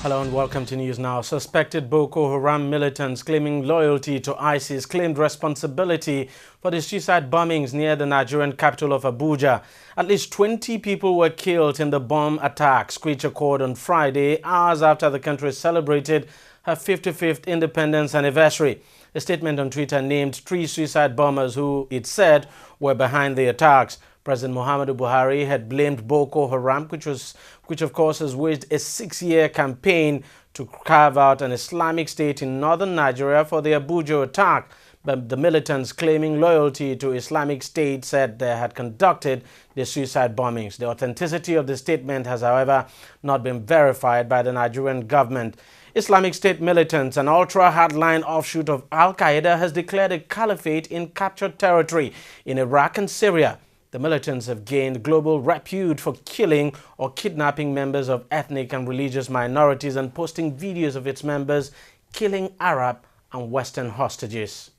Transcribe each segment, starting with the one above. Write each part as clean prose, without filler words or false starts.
Hello and welcome to News Now. Suspected Boko Haram militants claiming loyalty to ISIS claimed responsibility for the suicide bombings near the Nigerian capital of Abuja. At least 20 people were killed in the bomb attacks, which occurred on Friday, hours after the country celebrated her 55th independence anniversary. A statement on Twitter named 3 suicide bombers who, it said, were behind the attacks. President Muhammadu Buhari had blamed Boko Haram, which of course has waged a 6-year campaign to carve out an Islamic state in northern Nigeria for the Abuja attack. But the militants claiming loyalty to Islamic State said they had conducted the suicide bombings. The authenticity of the statement has, however, not been verified by the Nigerian government. Islamic State militants, an ultra-hardline offshoot of Al-Qaeda, has declared a caliphate in captured territory in Iraq and Syria. The militants have gained global repute for killing or kidnapping members of ethnic and religious minorities and posting videos of its members killing Arab and Western hostages.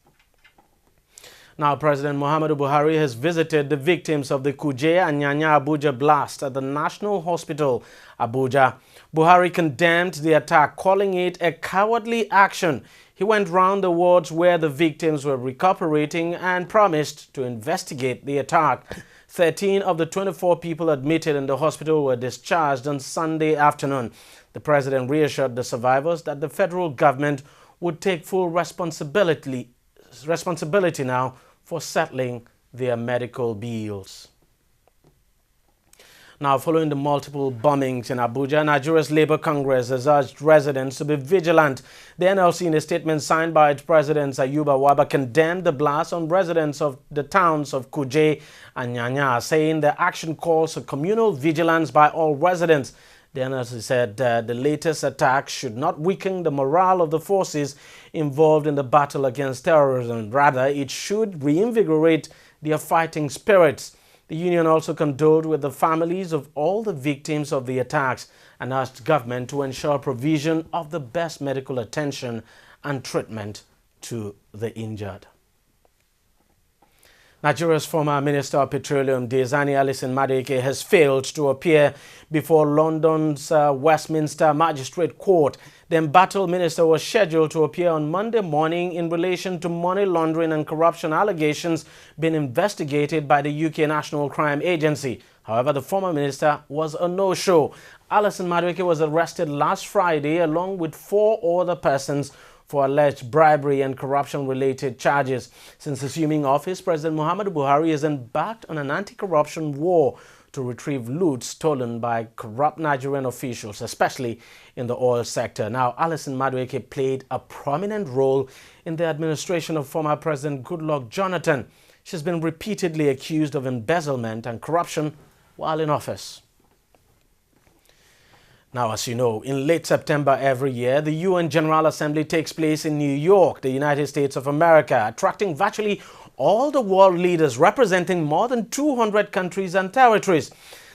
Now, President Muhammadu Buhari has visited the victims of the Kuje and Nyanya Abuja blast at the National Hospital, Abuja. Buhari condemned the attack, calling it a cowardly action. He went round the wards where the victims were recuperating and promised to investigate the attack. 13 of the 24 people admitted in the hospital were discharged on Sunday afternoon. The president reassured the survivors that the federal government would take full responsibility now for settling their medical bills. Now, following the multiple bombings in Abuja, Nigeria's Labour Congress has urged residents to be vigilant. The NLC, in a statement signed by its president, Ayuba Waba, condemned the blast on residents of the towns of Kuje and Nyanya, saying the action calls for communal vigilance by all residents. The NLC said the latest attack should not weaken the morale of the forces involved in the battle against terrorism. Rather, it should reinvigorate their fighting spirits. The union also condoled with the families of all the victims of the attacks and asked government to ensure provision of the best medical attention and treatment to the injured. Nigeria's former Minister of Petroleum, Diezani Alison Madueke, has failed to appear before London's Westminster Magistrate Court. The embattled minister was scheduled to appear on Monday morning in relation to money laundering and corruption allegations being investigated by the UK National Crime Agency. However, the former minister was a no-show. Alison Madueke was arrested last Friday along with 4 other persons for alleged bribery and corruption-related charges. Since assuming office, President Muhammadu Buhari has embarked on an anti-corruption war to retrieve loot stolen by corrupt Nigerian officials, especially in the oil sector. Now, Alison Madueke played a prominent role in the administration of former President Goodluck Jonathan. She's been repeatedly accused of embezzlement and corruption while in office. Now, as you know, in late September every year, the UN General Assembly takes place in New York, the United States of America, attracting virtually all the world leaders representing more than 200 countries and territories.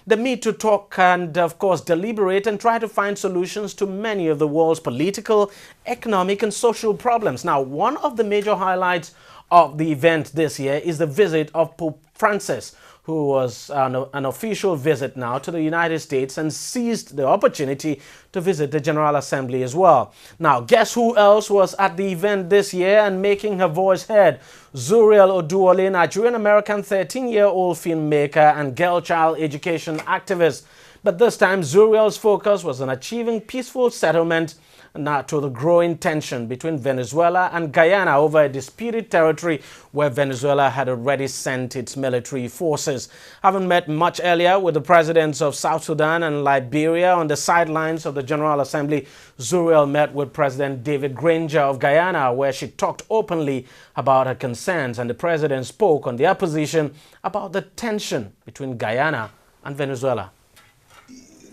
They meet to talk and, of course, deliberate and try to find solutions to many of the world's political, economic and social problems. Now, one of the major highlights of the event this year is the visit of Pope Francis, who was on an official visit now to the United States and seized the opportunity to visit the General Assembly as well. Now, guess who else was at the event this year and making her voice heard? Zuriel Oduole, Nigerian-American 13-year-old filmmaker and girl child education activist. But this time, Zuriel's focus was on achieving peaceful settlement to the growing tension between Venezuela and Guyana over a disputed territory where Venezuela had already sent its military forces. Having met much earlier with the presidents of South Sudan and Liberia on the sidelines of the General Assembly, Zuriel met with President David Granger of Guyana, where she talked openly about her concerns, and the president spoke on their position about the tension between Guyana and Venezuela.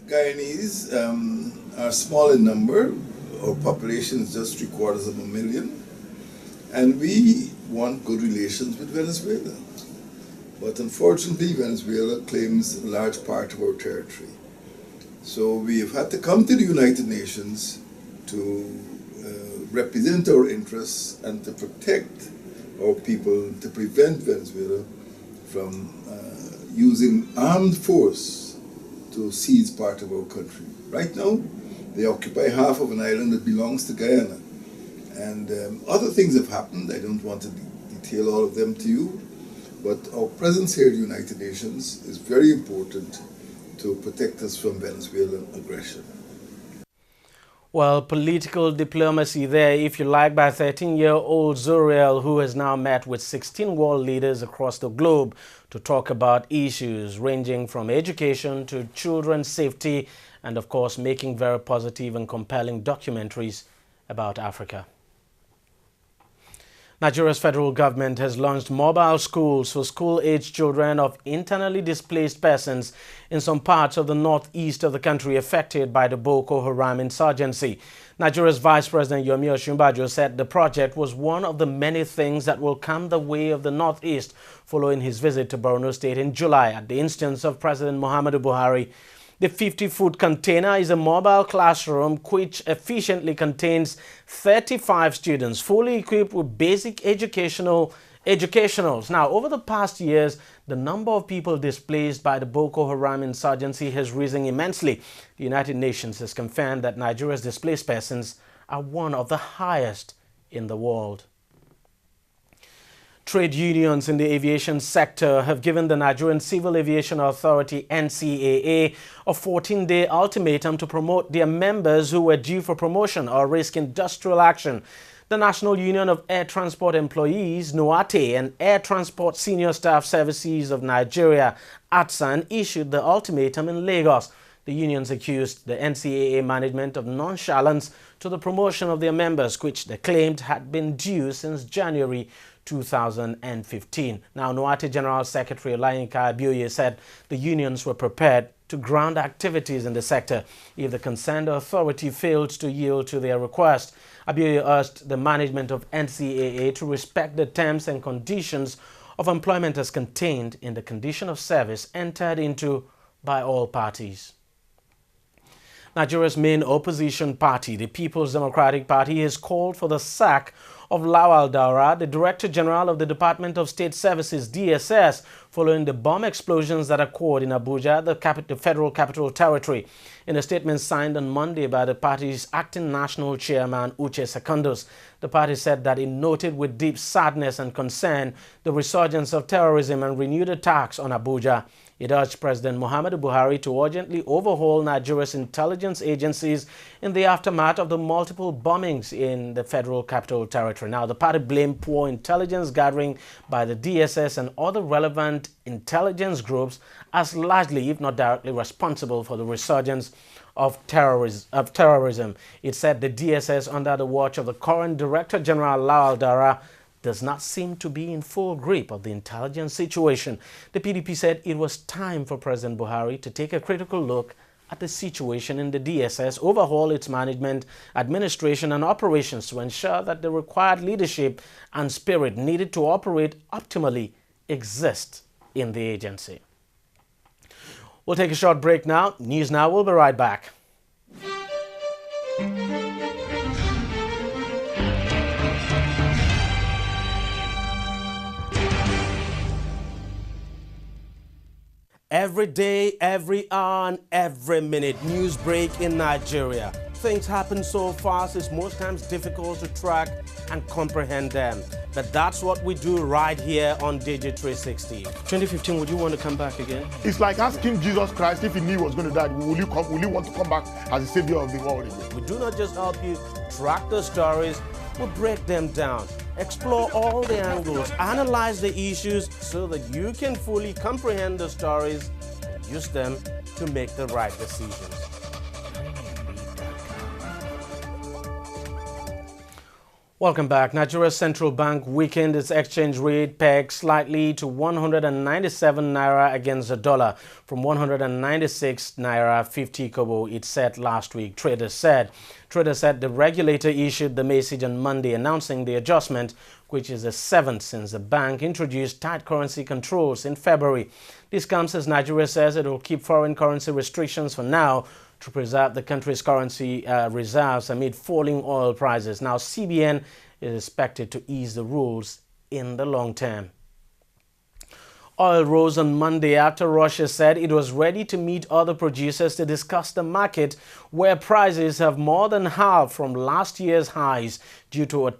Guyanese are small in number. Our population is just 750,000, and we want good relations with Venezuela. But unfortunately, Venezuela claims a large part of our territory. So we have had to come to the United Nations to represent our interests and to protect our people, to prevent Venezuela from using armed force to seize part of our country. Right now, They occupy half of an island that belongs to Guyana. And other things have happened. I don't want to detail all of them to you, but our presence here at the United Nations is very important to protect us from Venezuelan aggression. Well, political diplomacy there, if you like, by 13-year-old Zuriel, who has now met with 16 world leaders across the globe to talk about issues ranging from education to children's safety and, of course, making very positive and compelling documentaries about Africa. Nigeria's federal government has launched mobile schools for school-aged children of internally displaced persons in some parts of the northeast of the country affected by the Boko Haram insurgency. Nigeria's Vice President Yomi Osinbajo said the project was one of the many things that will come the way of the northeast following his visit to Borno State in July at the instance of President Muhammadu Buhari. The 50-foot container is a mobile classroom which efficiently contains 35 students, fully equipped with basic educationals. Now, over the past years, the number of people displaced by the Boko Haram insurgency has risen immensely. The United Nations has confirmed that Nigeria's displaced persons are one of the highest in the world. Trade unions in the aviation sector have given the Nigerian Civil Aviation Authority, NCAA, a 14-day ultimatum to promote their members who were due for promotion or risk industrial action. The National Union of Air Transport Employees, NOATE, and Air Transport Senior Staff Services of Nigeria, ATSAN, issued the ultimatum in Lagos. The unions accused the NCAA management of nonchalance to the promotion of their members, which they claimed had been due since January 2015. Now, NOATE General Secretary Olayinka Abioye said the unions were prepared to ground activities in the sector if the concerned authority failed to yield to their request. Abioye urged the management of NCAA to respect the terms and conditions of employment as contained in the condition of service entered into by all parties. Nigeria's main opposition party, the People's Democratic Party, has called for the sack of Lawal Daura, the Director General of the Department of State Services, DSS, following the bomb explosions that occurred in Abuja, the Federal Capital Territory. In a statement signed on Monday by the party's acting national chairman, Uche Secondus, the party said that it noted with deep sadness and concern the resurgence of terrorism and renewed attacks on Abuja. It urged President Muhammadu Buhari to urgently overhaul Nigeria's intelligence agencies in the aftermath of the multiple bombings in the Federal Capital Territory. Now, the party blamed poor intelligence gathering by the DSS and other relevant intelligence groups as largely, if not directly, responsible for the resurgence of terrorism. It said the DSS, under the watch of the current Director General Lawal Daura, does not seem to be in full grip of the intelligence situation. The PDP said it was time for President Buhari to take a critical look at the situation in the DSS, overhaul its management, administration and operations to ensure that the required leadership and spirit needed to operate optimally exist in the agency. We'll take a short break now. News Now will be right back. Every day, every hour, and every minute, news break in Nigeria. Things happen so fast, it's most times difficult to track and comprehend them. But that's what we do right here on TV360. 2015, would you want to come back again? It's like asking Jesus Christ if he knew he was going to die, will you want to come back as the savior of the world again? We do not just help you track the stories, we break them down, explore all the angles, analyze the issues so that you can fully comprehend the stories and use them to make the right decisions. Welcome back. Nigeria's central bank weakened its exchange rate peg slightly to 197 naira against the dollar from 196 naira 50 kobo it set last week, traders said. Traders said the regulator issued the message on Monday announcing the adjustment, which is the seventh since the bank introduced tight currency controls in February. This comes as Nigeria says it will keep foreign currency restrictions for now to preserve the country's currency reserves amid falling oil prices. Now, CBN is expected to ease the rules in the long term. Oil rose on Monday after Russia said it was ready to meet other producers to discuss the market, where prices have more than halved from last year's highs due to a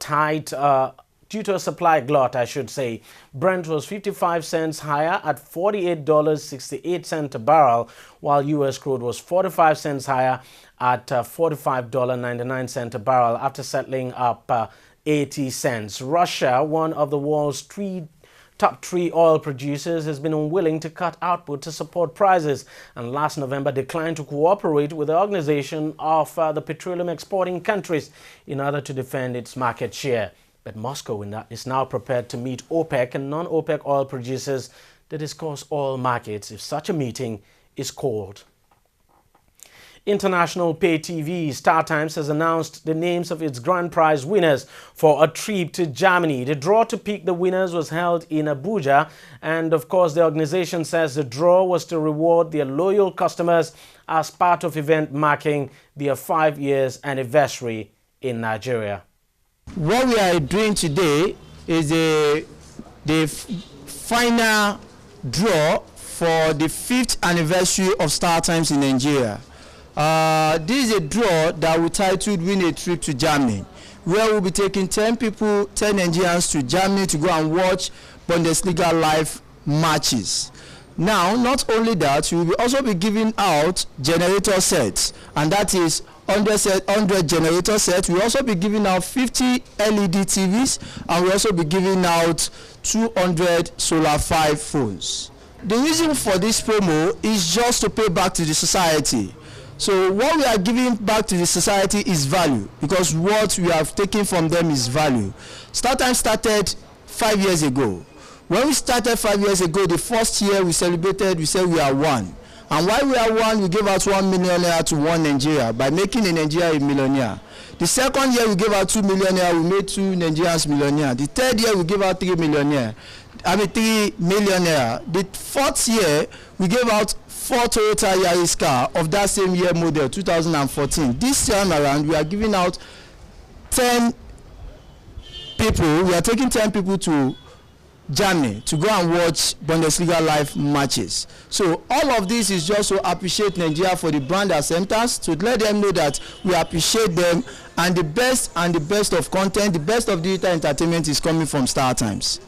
supply glut, I should say. Brent was 55 cents higher at $48.68 a barrel, while U.S. crude was 45 cents higher at $45.99 a barrel after settling up 80 cents. Russia, one of the world's top three oil producers, has been unwilling to cut output to support prices, and last November declined to cooperate with the Organization of the Petroleum Exporting Countries in order to defend its market share. But Moscow is now prepared to meet OPEC and non-OPEC oil producers to discuss oil markets if such a meeting is called. International pay TV StarTimes has announced the names of its grand prize winners for a trip to Germany. The draw to pick the winners was held in Abuja, and of course the organization says the draw was to reward their loyal customers as part of event marking their 5 years anniversary in Nigeria. What we are doing today is the final draw for the 5th anniversary of StarTimes in Nigeria. This is a draw that we titled Win a Trip to Germany, where we'll be taking 10 Nigerians to Germany to go and watch Bundesliga live matches. Now, not only that, we will also be giving out generator sets, and that is 100 generator sets. We'll also be giving out 50 LED TVs, and we'll also be giving out 200 Solar 5 phones. The reason for this promo is just to pay back to the society. So what we are giving back to the society is value, because what we have taken from them is value. StarTimes started 5 years ago. When we started 5 years ago, the first year we celebrated, we said we are one. And while we are one, we gave out 1 million naira to one Nigeria by making a Nigeria a millionaire. The second year we gave out 2 million naira, we made 2 Nigerians millionaire. The third year we gave out 3 million naira. The fourth year we gave out 4 Toyota Yaris car of that same year model, 2014. This time around, we are giving out 10 people. We are taking 10 people to Germany to go and watch Bundesliga live matches. So all of this is just to appreciate Nigeria for the brand acceptance, to let them know that we appreciate them, and the best of content, the best of digital entertainment is coming from StarTimes.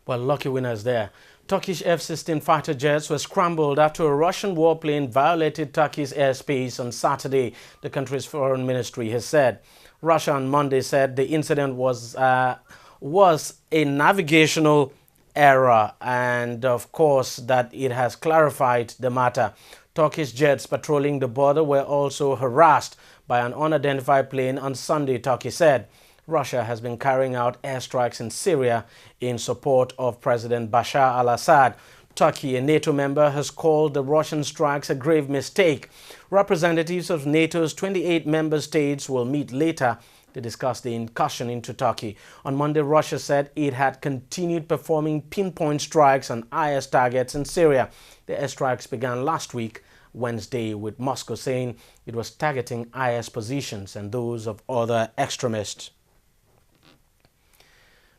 Well, lucky winners there. Turkish F-16 fighter jets were scrambled after a Russian warplane violated Turkey's airspace on Saturday, the country's foreign ministry has said. Russia on Monday said the incident was a navigational error, and of course that it has clarified the matter. Turkish jets patrolling the border were also harassed by an unidentified plane on Sunday, Turkey said. Russia has been carrying out airstrikes in Syria in support of President Bashar al-Assad. Turkey, a NATO member, has called the Russian strikes a grave mistake. Representatives of NATO's 28 member states will meet later to discuss the incursion into Turkey. On Monday, Russia said it had continued performing pinpoint strikes on IS targets in Syria. The airstrikes began last week, Wednesday, with Moscow saying it was targeting IS positions and those of other extremists.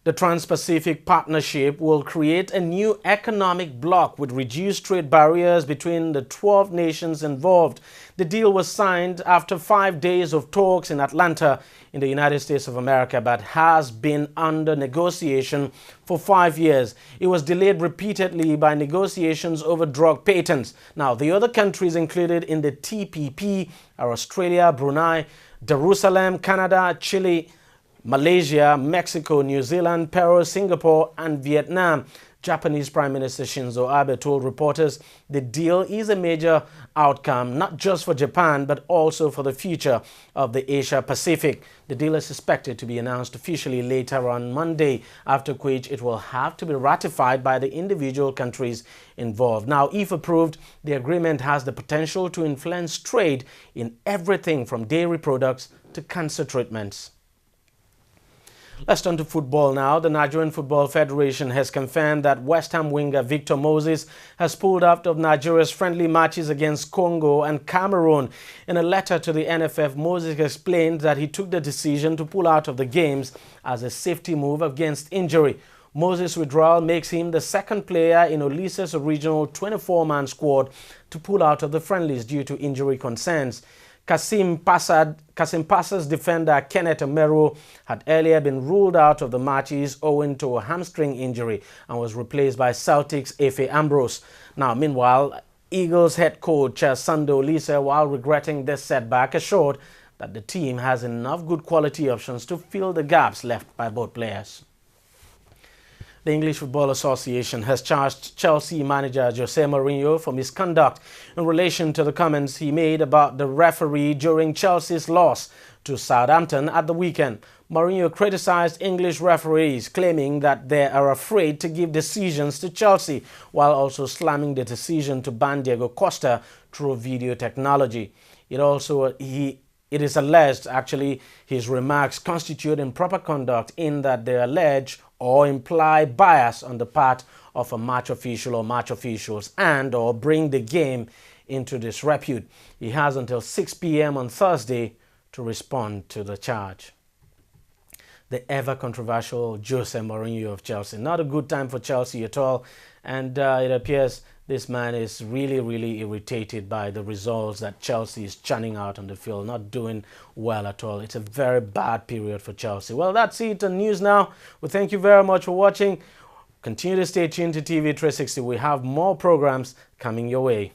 The Trans-Pacific Partnership will create a new economic bloc with reduced trade barriers between the 12 nations involved. The deal was signed after 5 days of talks in Atlanta in the United States of America, but has been under negotiation for 5 years. It was delayed repeatedly by negotiations over drug patents. Now, the other countries included in the TPP are Australia, Brunei, Jerusalem, Canada, Chile, Malaysia, Mexico, New Zealand, Peru, Singapore, and Vietnam. Japanese Prime Minister Shinzo Abe told reporters the deal is a major outcome, not just for Japan, but also for the future of the Asia Pacific. The deal is expected to be announced officially later on Monday, after which it will have to be ratified by the individual countries involved. Now, if approved, the agreement has the potential to influence trade in everything from dairy products to cancer treatments. Let's turn to football now. The Nigerian Football Federation has confirmed that West Ham winger Victor Moses has pulled out of Nigeria's friendly matches against Congo and Cameroon. In a letter to the NFF, Moses explained that he took the decision to pull out of the games as a safety move against injury. Moses' withdrawal makes him the second player in Olisa's original 24-man squad to pull out of the friendlies due to injury concerns. Kasim Passa's defender Kenneth Omeru had earlier been ruled out of the matches owing to a hamstring injury and was replaced by Celtic's Efe Ambrose. Now, meanwhile, Eagles head coach Sando Olise, while regretting this setback, assured that the team has enough good quality options to fill the gaps left by both players. The English Football Association has charged Chelsea manager Jose Mourinho for misconduct in relation to the comments he made about the referee during Chelsea's loss to Southampton at the weekend. Mourinho criticized English referees, claiming that they are afraid to give decisions to Chelsea, while also slamming the decision to ban Diego Costa through video technology. It is alleged, actually, his remarks constitute improper conduct in that they allege or imply bias on the part of a match official or match officials and or bring the game into disrepute. He has until 6 p.m. on Thursday to respond to the charge. The ever-controversial Jose Mourinho of Chelsea. Not a good time for Chelsea at all, and it appears this man is really irritated by the results that Chelsea is churning out on the field, not doing well at all. It's a very bad period for Chelsea. Well, that's it on News Now. We thank you very much for watching. Continue to stay tuned to TV360. We have more programs coming your way.